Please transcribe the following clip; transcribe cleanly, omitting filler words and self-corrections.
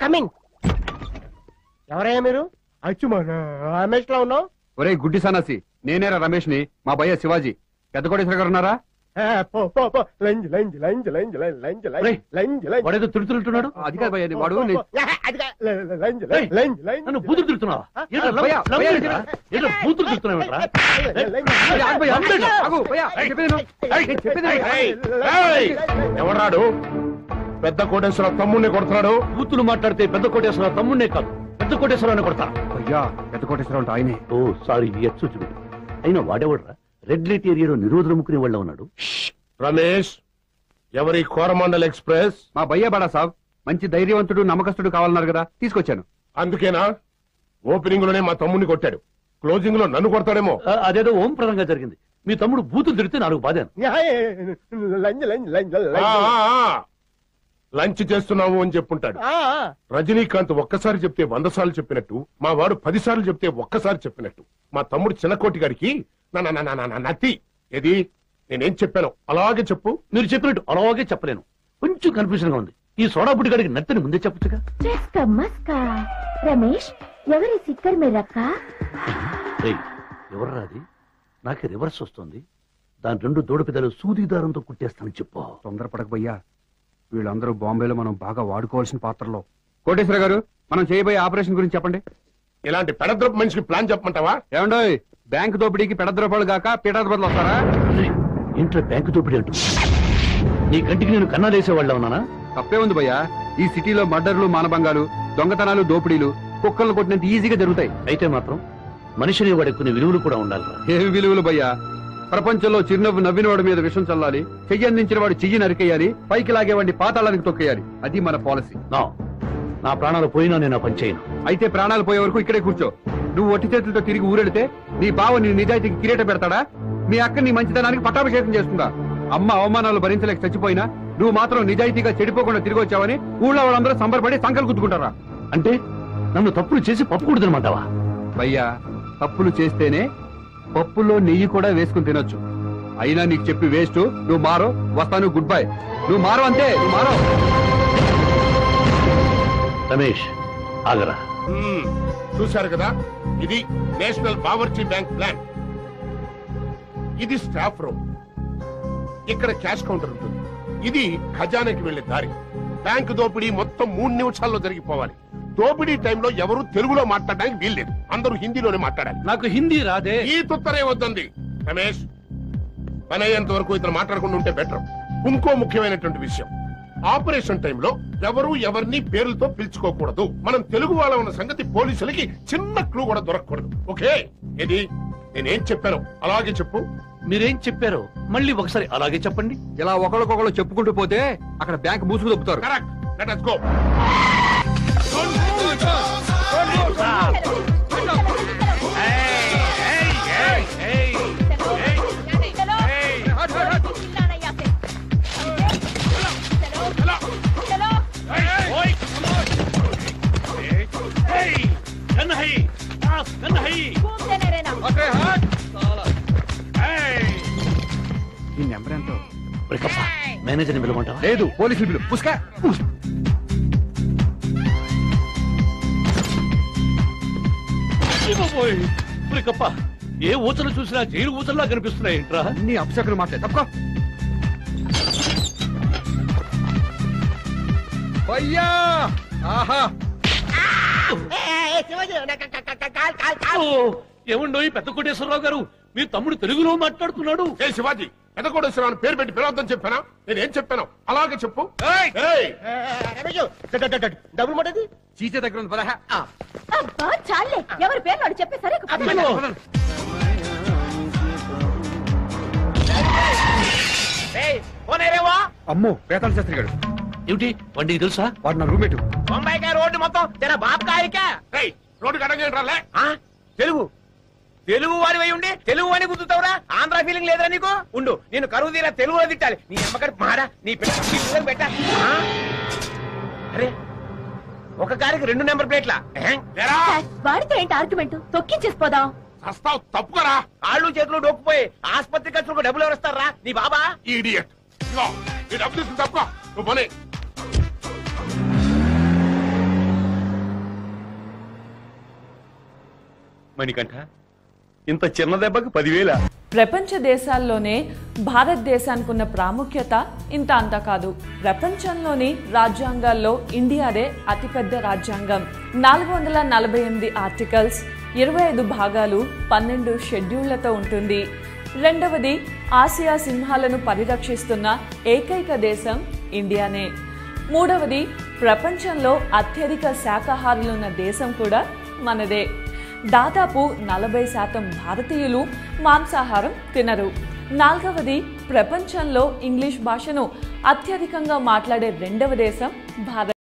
Come in. ఎవరయ్యా మీరు? అచ్చు రమేష్ లో ఉన్నావు. ఒరే గుడ్డి సన్నాసి, నేనేరా రమేష్ ని. మా భయ్య శివాజీ పెద్ద కోటేశ్వర గారు ఉన్నారా? వాడేదో తిడుతున్నాడు. అది కాదు భయ్య, వాడు నన్ను బూతులు తిడుతున్నావా? బూతులు తిడుతున్నావుట్రా? ఎవరాడు? పెద్ద కోటేశ్వర తమ్ముడిని కొడుతున్నాడు. బూతులు మాట్లాడితే పెద్ద కోటేశ్వర తమ్ముడినే కాదు, పెద్ద కోటేశ్వరాన్ని కొడతా. అయ్యా పెద్ద కోటేశ్వర అంటే ఆయనే. ఓ సారీ, ఎచ్చు. అయినా వాడేవాడ్రా? రెడ్ లైట్ ఏరియాలో నిరోధులు ముక్కునే వాళ్ళ ఉన్నాడు. రమేష్, ఎవరి కోరమండల్ ఎక్స్ప్రెస్? మా భయ్య బడా సాబ్ మంచి ధైర్యవంతుడు నమ్మకస్తుడు కావాలన్నారు కదా, తీసుకొచ్చాను. అందుకేనా ఓపెనింగ్ లోనే మా తమ్ముడిని కొట్టాడు, క్లోజింగ్ లో నన్ను కొడతాడేమో? అదేదో ఓం ప్రదంగా జరిగింది. మీ తమ్ముడు బూతులు తిడితే నాకు బాధాను. లంచ్ చేస్తున్నాము అని చెప్పుంటాడు. రజనీకాంత్ ఒక్కసారి చెప్తే 100 సార్లు చెప్పినట్టు, మా వాడు 10 సార్లు చెప్తే ఒక్కసారి చెప్పినట్టు మా తమ్ముడు చిన్నకోటి గారికి నత్తి ఏది నేనేం చెప్పాను అలాగే చెప్పు. మీరు చెప్పినట్టు అలాగే చెప్పలేను, కొంచెం కన్ఫ్యూజన్ గా ఉంది. ఈ సోడా బుడ్డి గారికి నత్తని ముందే చెప్పచ్చుగా. రమేష్, ఎవరి సిక్కర్ మే రక్కా? ఎవర్రా అది? నాకు రివర్స్ వస్తుంది. దాని 2 దూడపిదలు సూదిదారంతో కుట్టేస్తానని చెప్పు. తొందరపడక భయ్యా, వీళ్ళందరూ బాంబేలో మనం బాగా వాడుకోవాల్సిన పాత్రలో. కోటేశ్వర గారు, మనం చేయబోయే ఆపరేషన్ గురించి చెప్పండి. ఇలాంటి పెడద్రపు మనిషికి ప్లాన్ చెప్పమంటావా? ఏమండోయ్, బ్యాంకు దోపిడీకి పెడద్రపాలు గాక పీఠాధిపతులు వస్తారా? ఇంట్లో బ్యాంకు దోపిడీ అంటూ నీ కంటికి నేను కన్నాలేసేవాళ్ళ ఉన్నానా? తప్పే ఉంది భయ్యా. ఈ సిటీలో మర్డర్లు, మానభంగాలు, దొంగతనాలు, దోపిడీలు కుక్కలను కొట్టినంత ఈజీగా జరుగుతాయి. అయితే మాత్రం మనిషిని వాడే కొన్ని విలువలు కూడా ఉండాలి. ఏమి విలువలు భయ్యా? ప్రపంచంలో చిరునవ్వు నవ్వినవాడి మీద విషం చల్లాలి, చెయ్యి అందించిన వాడు చెయ్యి నరికేయాలి, పైకి లాగేవాడిని పాతాళానికి తొక్కేయాలి. అది మన పాలసీ. నా ప్రాణాలు పోయినా నేను ఆ పని చేయను. అయితే ప్రాణాలు పోయే వరకు ఇక్కడే కూర్చో. నువ్వు ఒట్టి చేతులతో తిరిగి ఊరెడితే నీ బావ నీ నిజాయితీకి కిరీట పెడతాడా? మీ అక్క నీ మంచితనానికి పట్టాభిషేకం చేస్తుందా? అమ్మ అవమానాలు భరించలేక చచ్చిపోయినా నువ్వు మాత్రం నిజాయితీగా చెడిపోకుండా తిరిగి వచ్చావని ఊళ్ళో వాళ్ళందరూ సంబరపడి సంకలు గుద్దుకుంటారా? అంటే నన్ను తప్పులు చేసి పప్పుకూడదనమాటవా? భయ్యా, తప్పులు చేస్తేనే పప్పులో నెయ్యి కూడా వేసుకుని తినొచ్చు. అయినా నీకు చెప్పి వేస్ట్. నువ్వు మారో, వస్తాను, గుడ్ బై. నువ్వు మారో, అంతే, నువ్వు మారో. రమేష్ ఆగరా. చూశారు కదా, ఇది నేషనల్ బావర్చీ బ్యాంక్ ప్లాన్. ఇది స్టాఫ్ రూమ్, ఇక్కడ క్యాష్ కౌంటర్ ఉంటుంది. ఇది ఖజానాకి వెళ్లే దారి. బ్యాంకు దోపిడీ మొత్తం 3 నిమిషాల్లో జరిగిపోవాలి. దోపిడీ టైంలో ఎవరు తెలుగులో మాట్లాడడానికి వీల్లేదు, అందరూ హిందీలోనే మాట్లాడాలి. నాకు హిందీ రాదే. ఈ తుత్తరే వద్దంది. రమేష్, పని అయ్యేంత వరకు ఇతను మాట్లాడకుండా ఉంటే బెటర్. ఇంకో ముఖ్యమైనటువంటి విషయం, ఆపరేషన్ టైంలో ఎవరు ఎవరిని పేర్లతో పిలుచుకోకూడదు. మనం తెలుగు వాళ్ళ ఉన్న సంగతి పోలీసులకి చిన్న క్లూ కూడా దొరకకూడదు. ఓకే? ఇది నేనేం చెప్పాను అలాగే చెప్పు. మీరేం చెప్పారో మళ్ళీ ఒకసారి అలాగే చెప్పండి. ఇలా ఒకరికొకరు చెప్పుకుంటూ పోతే అక్కడ బ్యాంక్ మూసుకు దొబ్బుతారు. కరెక్ట్. Let us go. ఈ నెంబర్ ఎంతో? మేనేజర్ని పిలవమంటావా? లేదు, పోలీసులు పిలువు. పుష్క ఏ ఊచలు చూసినా జైలు ఊచల్లా కనిపిస్తున్నాయి. ఏంట్రా నీ అప్సకులు మాట్లాడు. తప్ప భయ్యా. ఆహా, ఏమండో ఈ పెద్ద కోటేశ్వరరావు గారు, మీ తమ్ముడు తెలుగులో మాట్లాడుతున్నాడు. ఏ శివాజీ, పెద్ద కోటేశ్వరరావు పేరు పెట్టి పిలవద్దని చెప్పానా? నేనేం చెప్పాను అలాగే చెప్పు. డబ్బులు మటది చీచే దగ్గర ఉంది. పదహా. అబ్బా చాలే, ఎవరి పేర్లు వాడు చెప్పే సరే. అమ్మో, వేతాల శాస్త్రి గారు. ఏమిటి వండికి తెలుసా? వాడు నా రూమ్మేట్. బొంబాయి కా రోడ్డు మొత్తం తెర బాబు కారికా. రోడ్డు కడగలే. తెలుగు తెలుగు వారి వై ఉండి తెలుగు అని గుర్తుతావురా? ఆంధ్ర ఫీలింగ్ లేదురా నీకు? ఉండు, నేను కరువు తీరా తెలుగులో తిట్టాలి. నీ అమ్మగారి మారా, నీ పిల్లలు పెట్టా. అరే, ఒక కారికి 2 నెంబర్ ప్లేట్లా? వాడితో ఏంటి ఆర్గ్యుమెంట్? తొక్కించేసిపోదాం. వస్తావు, తప్పుకోరా. కాళ్ళు చేతులు డొక్కుపోయి ఆసుపత్రి ఖర్చులకు డబ్బులు ఎవరిస్తారా? నీ బాబా ఈడియట్. ఈ డబ్బు తీసుకుని తప్పుకో. నువ్వు పోనీ. మణికంఠ ఇంత చిన్న దెబ్బకి 10,000. ప్రపంచ దేశాల్లోనే భారతదేశానికి ఉన్న ప్రాముఖ్యత ఇంత అంత కాదు. ప్రపంచంలోని రాజ్యాంగాల్లో ఇండియాదే అతిపెద్ద రాజ్యాంగం. 448 ఆర్టికల్స్, 25 భాగాలు, 12 షెడ్యూళ్లతో ఉంటుంది. రెండవది, ఆసియా సింహాలను పరిరక్షిస్తున్న ఏకైక దేశం ఇండియానే. మూడవది, ప్రపంచంలో అత్యధిక శాకాహారులున్న దేశం కూడా మనదే. దాదాపు 40% భారతీయులు మాంసాహారం తినరు. నాలుగవది, ప్రపంచంలో ఇంగ్లీష్ భాషను అత్యధికంగా మాట్లాడే రెండవ దేశం భారత్.